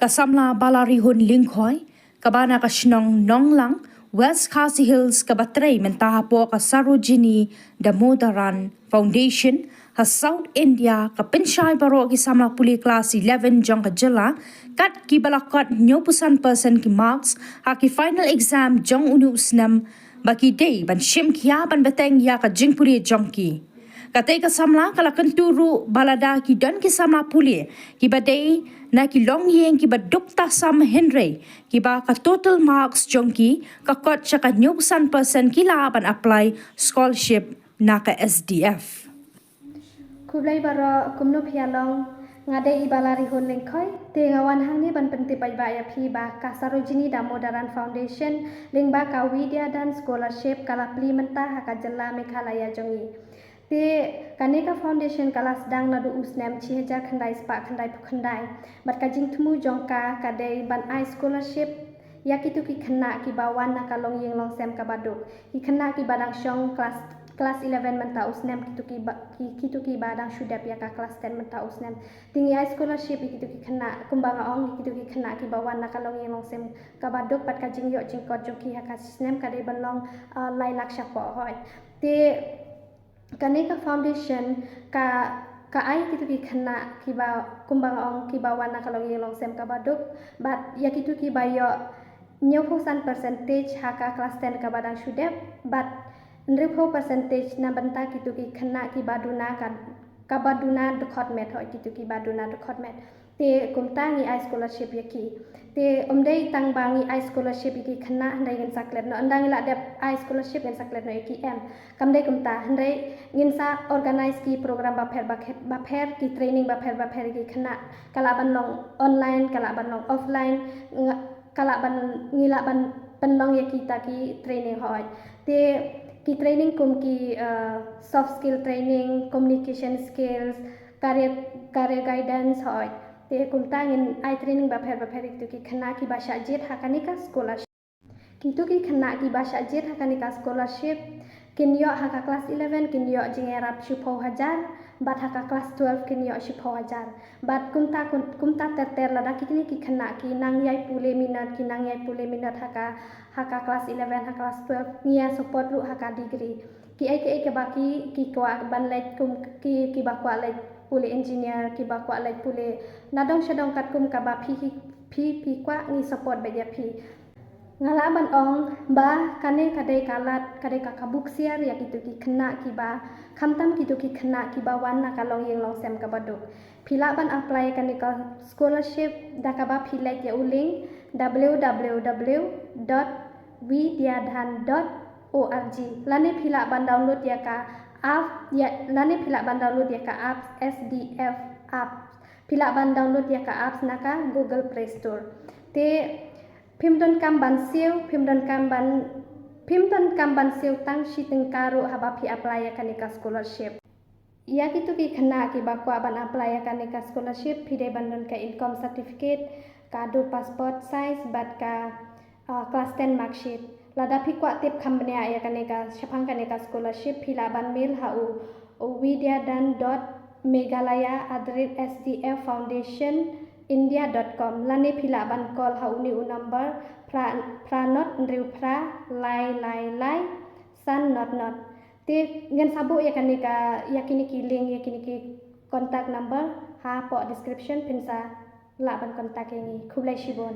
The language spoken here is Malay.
Kasamla Balarihun Lingkhoi, Kabana Kashnong Nonglang, West Khasi Hills Kabatrei Mentahapo ka Sarojini Damodaran Foundation, ha South India ka Pinshai Baro ki Samla Puli Class 11 Jong Kajala, kat ki balakot 90% ki marks, ha ki final exam Jong Unu Usnam, baki day ban shim kia ban beteng ya ka Jingpuri Jongki. Katay ka Samla kalakan turu balada ki don ki Samla Puli, ki badai na ki long yeng ki ba Dr. Sam Henry ki ba ka total marks jongki ka kot siya ka 90% ki laban apply scholarship na ka SDF. Kublai bara kumno pialong ngade ibalari hon lengkoi te ngawan hang ni ban penti pai ba ya phi ba ka Sarojini Damodaran Foundation lingba ka Widya dan scholarship kala pli menta ha ka Jalla Meghalaya jongi te kaneka foundation kala sedang nadu usnam 6000 khandai spa khandai pukhandai bat ka jingthmu jongka kadai ban ai scholarship yakitu ki khana ki bawan na kalong yeng long sem ka baduk ki khana ki badang shong class 11 menta usnam kitu ki badang shudap ya ka class 10 menta usnam tingi ai scholarship kitu ki khana kumbanga ong kitu ki khana ki bawan na kalong yeng long sem ka baduk bat ka jingyo jingkot jongki ha ka usnam kadai balong lai laksha po hoi te kaneka foundation ka ai kitu ki khana ki ba kumbang ong ki bawan na kalong yeng long sem ka baduk bat ya kitu ki bayo 90% percentage ha ka class 10 ka badang shudep bat 90% percentage na banta kitu ki khana ki baduna ka baduna dekhot met hoi kitu ki baduna dekhot met te kumta ngi ai scholarship yaki te omdei tang bangi ai scholarship ki khana handai ngin saklet no andang la dep ai scholarship ngin saklet no ki em kamdei kumta handai ngin sa organize ki program ba pher ki training ba pher ki khana kala ban long online kala ban long offline kala ban ngila ban penlong yaki ta ki training hoi te ki training kum ki soft skill training communication skills career guidance hoi te kumta ngin ai training ba pher itu ki khana ki basha jet hakani ka scholarship kitu ki khana ki basha jet hakani ka scholarship kinyo haka class 11 kinyo jingerap 10,000 bat haka class 12 kinyo 10,000 bat kumta terter lada kini ki khana ki nang yai pule minat haka class 11 haka class 12 nia support ru haka degree ki ai ke baki ki kwa ban let kum ki ba kwa let pule engineer ki ba kwa let pule nadong shadong kat kum ka ba phi kwa ni support ba ya phi ngala ban ong ba kane kadai kalat kadai ka kabuk siar ya kitu ki khana ki ba khamtam kitu ki khana ki ba wan na kalong yeng long sem ka baduk phila ban apply kane ka scholarship da ka ba philai ya uling www.widyadhan.org lane phila ban download ya ka app SDF app phila ban download ya ka apps na ka Google Play Store te phimdon kam ban siu tang shiting karo haba phi apply ya kanika scholarship ya kitu ki khana ki bakwa ban apply ya kanika scholarship phide bandon ka income certificate ka do passport size bat ka class 10 mark sheet lada phi kwa tip khambne ya kanika shapang kanika scholarship phila ban mail hau widyadan.meghalaya@sdffoundationindia.com lane phila ban call hau ni number pranot ndriu pra lai san not te ngen sabu ya kanika yakini ki link yakini ki contact number ha po description pinsa la ban contact yengi khublai shibon